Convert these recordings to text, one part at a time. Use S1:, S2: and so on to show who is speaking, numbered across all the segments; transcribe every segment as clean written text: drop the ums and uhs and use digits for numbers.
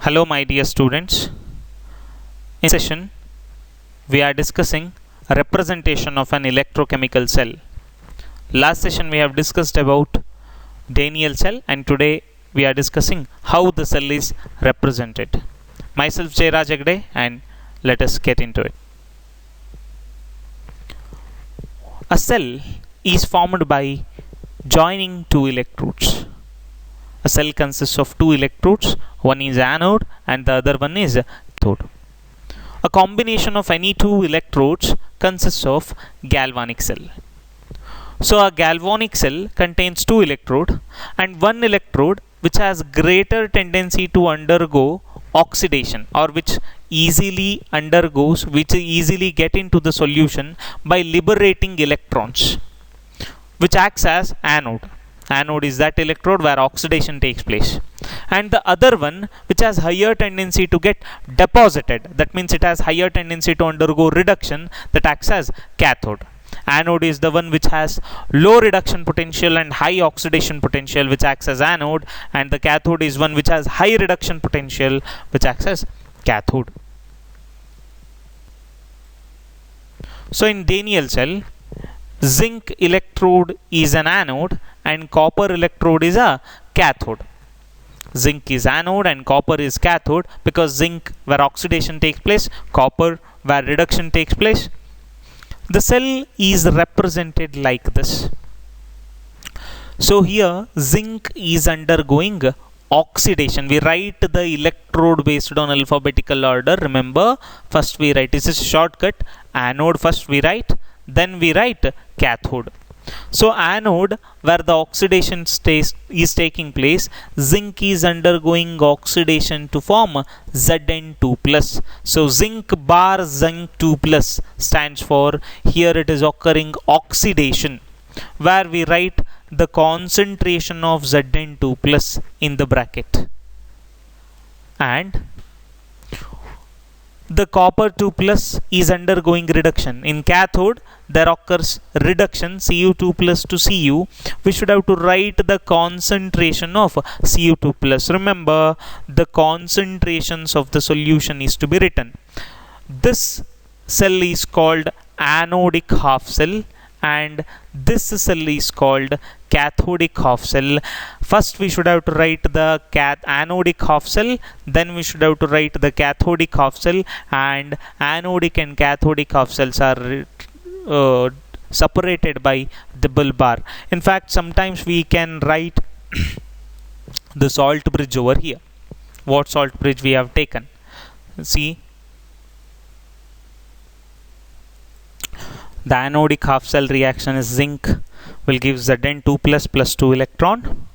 S1: Hello my dear students. In this session we are discussing a representation of an electrochemical cell. Last session we have discussed about Daniell cell and today we are discussing how the cell is represented. Myself J. Raj Hegde and let us get into it. A cell is formed by joining two electrodes. A cell consists of two electrodes, one is anode and the other one is cathode. A combination of any two electrodes consists of galvanic cell. So a galvanic cell contains two electrodes and one electrode which has greater tendency to undergo oxidation or which easily get into the solution by liberating electrons, which acts as anode. Anode is that electrode where oxidation takes place, and the other one which has higher tendency to get deposited, that means it has higher tendency to undergo reduction, that acts as cathode. Anode is the one which has low reduction potential and high oxidation potential, which acts as anode, and the cathode is one which has high reduction potential, which acts as cathode. So in Daniell cell, zinc electrode is an anode and copper electrode is a cathode. Zinc is anode and copper is cathode because zinc where oxidation takes place, copper where reduction takes place. The cell is represented like this. So here zinc is undergoing oxidation. We write the electrode based on alphabetical order. Remember, first we write, this is a shortcut, anode first we write, then we write cathode. So anode where the oxidation is taking place, zinc is undergoing oxidation to form Zn2+. So zinc bar zinc 2+ stands for, here it is occurring oxidation, where we write the concentration of Zn2+ in the bracket, and the copper 2+ is undergoing reduction. In cathode there occurs reduction, Cu2+ to Cu. We should have to write the concentration of Cu2+. Remember, the concentrations of the solution is to be written. This cell is called anodic half cell and this cell is called cathodic half cell. First we should have to write the anodic half cell, then we should have to write the cathodic half cell, and anodic and cathodic half cells are separated by double bar. In fact, sometimes we can write the salt bridge over here. What salt bridge we have taken? See, the anodic half cell reaction is zinc will give Zn2+ plus 2 electron.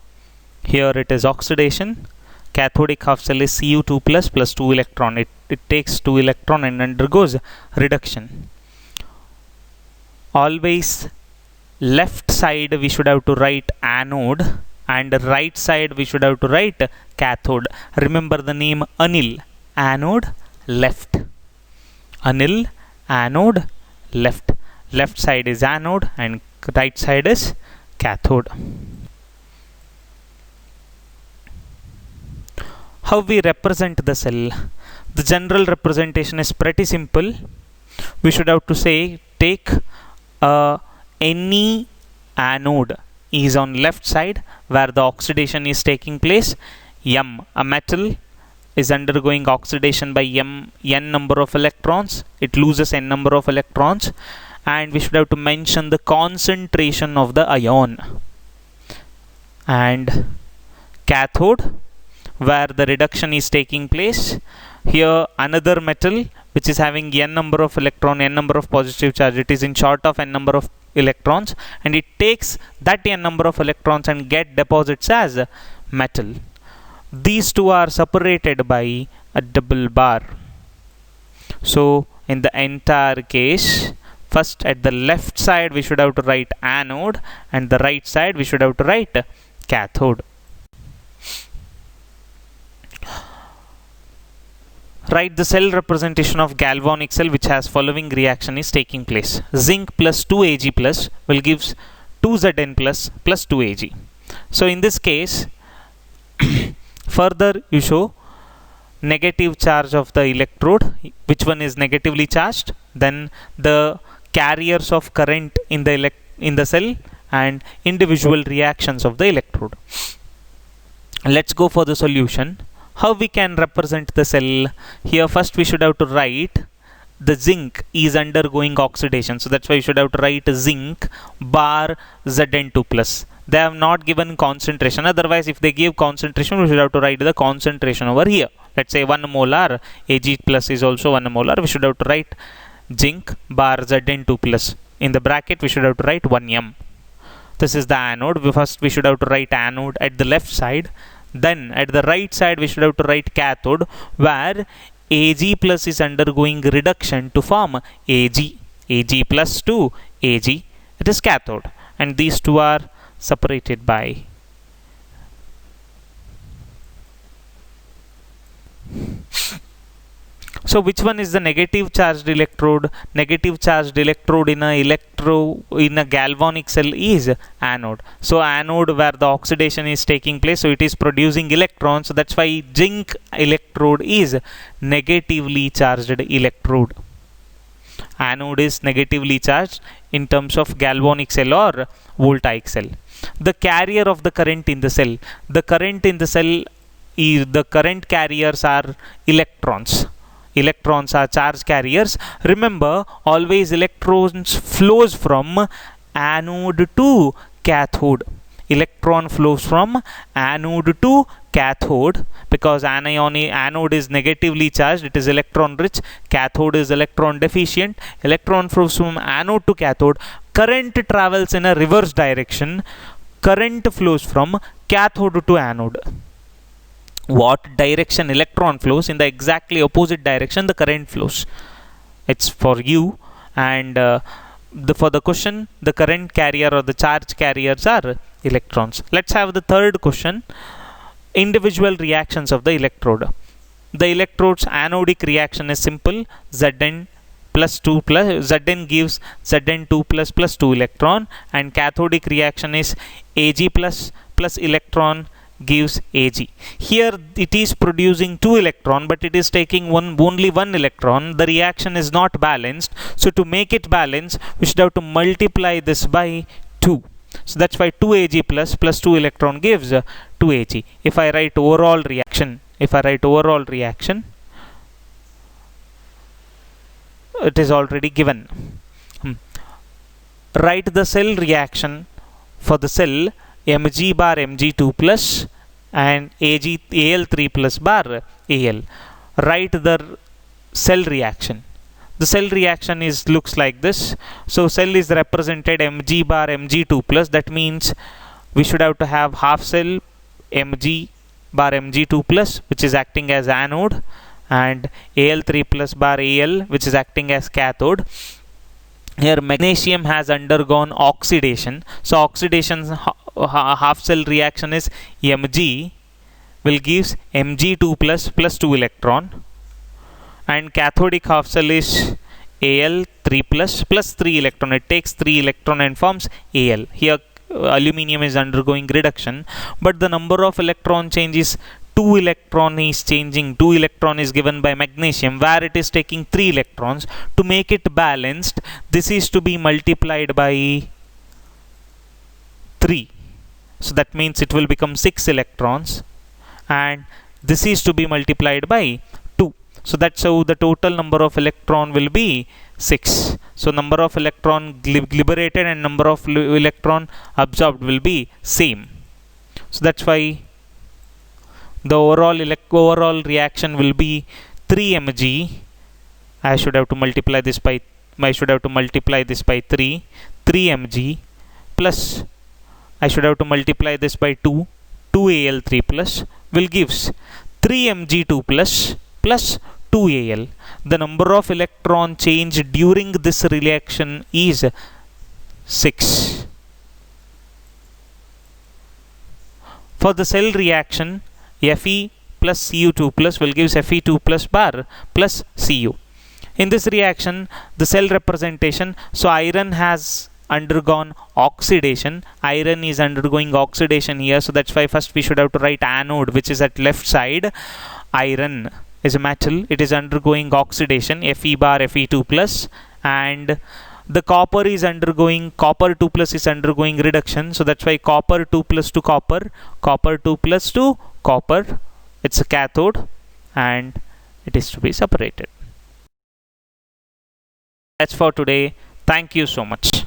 S1: Here it is oxidation. Cathodic half cell is Cu2+ plus 2 electron. It takes 2 electron and undergoes reduction. Always left side we should have to write anode and right side we should have to write cathode. Remember the name Anil. Anode, left. Anil, anode, left. Left side is anode and right side is cathode. How we represent the cell? The general representation is pretty simple. We should have to say, take any anode is on left side where the oxidation is taking place. M, a metal is undergoing oxidation by n number of electrons. It loses n number of electrons. And we should have to mention the concentration of the ion. And cathode where the reduction is taking place. Here another metal which is having n number of electron, n number of positive charge. It is in short of n number of electrons and it takes that n number of electrons and get deposits as metal. These two are separated by a double bar. So in the entire case, first at the left side we should have to write anode and the right side we should have to write cathode. Write the cell representation of galvanic cell which has following reaction is taking place. Zinc plus 2Ag plus will gives 2Zn plus 2Ag. So in this case further you show negative charge of the electrode, which one is negatively charged, then the carriers of current in the cell, and individual reactions of the electrode. Let's go for the solution. How we can represent the cell? Here first we should have to write the zinc is undergoing oxidation, so that's why you should have to write zinc bar Zn2 plus. They have not given concentration, otherwise if they give concentration we should have to write the concentration over here. Let's say 1 molar Ag plus is also 1 molar, we should have to write zinc bar Zn2 plus. In the bracket we should have to write 1m. This is the anode. First we should have to write anode at the left side, then at the right side we should have to write cathode, where Ag plus is undergoing reduction to form Ag. Ag plus to Ag, it is cathode, and these two are separated by so which one is the negative charged electrode? Negative charged electrode in a galvanic cell is anode. So anode, where the oxidation is taking place, so it is producing electrons, so that's why zinc electrode is negatively charged electrode. Anode is negatively charged in terms of galvanic cell or voltaic cell. The carrier of the current in the cell. The current in the cell is, the current carriers are electrons. Electrons are charge carriers. Remember, always electrons flows from anode to cathode. Electron flows from anode to cathode because anode is negatively charged, it is electron rich. Cathode is electron deficient. Electron flows from anode to cathode. Current travels in a reverse direction. Current flows from cathode to anode. What direction electron flows? In the exactly opposite direction the current flows. It's for you, and for the question, the current carrier or the charge carriers are electrons. Let's have the third question. Individual reactions of the electrode. The electrode's anodic reaction is simple. Zn plus 2 plus Zn gives Zn2 plus plus 2 electron, and cathodic reaction is Ag plus plus electron gives Ag. Here it is producing 2 electron, but it is taking only 1 electron. The reaction is not balanced, so to make it balanced we should have to multiply this by 2. So that's why 2 Ag plus plus 2 electron gives 2 Ag. If I write overall reaction, it is already given. Write the cell reaction for the cell Mg bar Mg2 plus and Al3 plus bar Al. Write the cell reaction. The cell reaction looks like this. So cell is represented Mg bar Mg2 plus. That means we should have to have half cell Mg bar Mg2 plus, which is acting as anode, and Al3 plus bar Al, which is acting as cathode. Here magnesium has undergone oxidation, so oxidation half cell reaction is Mg will gives Mg2 plus plus 2 electron, and cathodic half cell is Al3 plus plus 3 electron. It takes 3 electron and forms Al. Here aluminium is undergoing reduction, but the number of electron changes 2 electron is changing. 2 electron is given by magnesium, where it is taking 3 electrons. To make it balanced, this is to be multiplied by 3. So that means it will become 6 electrons, and this is to be multiplied by 2. So that's how the total number of electron will be 6. So number of electron liberated and number of electron absorbed will be same. So that's why the overall reaction will be 3 Mg. I should have to multiply this by 3 Mg plus I should have to multiply this by 2 Al3 plus will gives 3 Mg2 plus plus 2 Al. The number of electron change during this reaction is 6. For the cell reaction, Fe plus Cu2 plus will gives Fe2 plus bar plus Cu. In this reaction, the cell representation, so iron has undergone oxidation. Iron is undergoing oxidation here, so that's why first we should have to write anode, which is at left side. Iron is a metal. It is undergoing oxidation, Fe bar Fe2 plus, and the copper 2 plus is undergoing reduction. So that's why copper 2 plus to copper, copper 2 plus to copper, it's a cathode, and it is to be separated. That's for today. Thank you so much.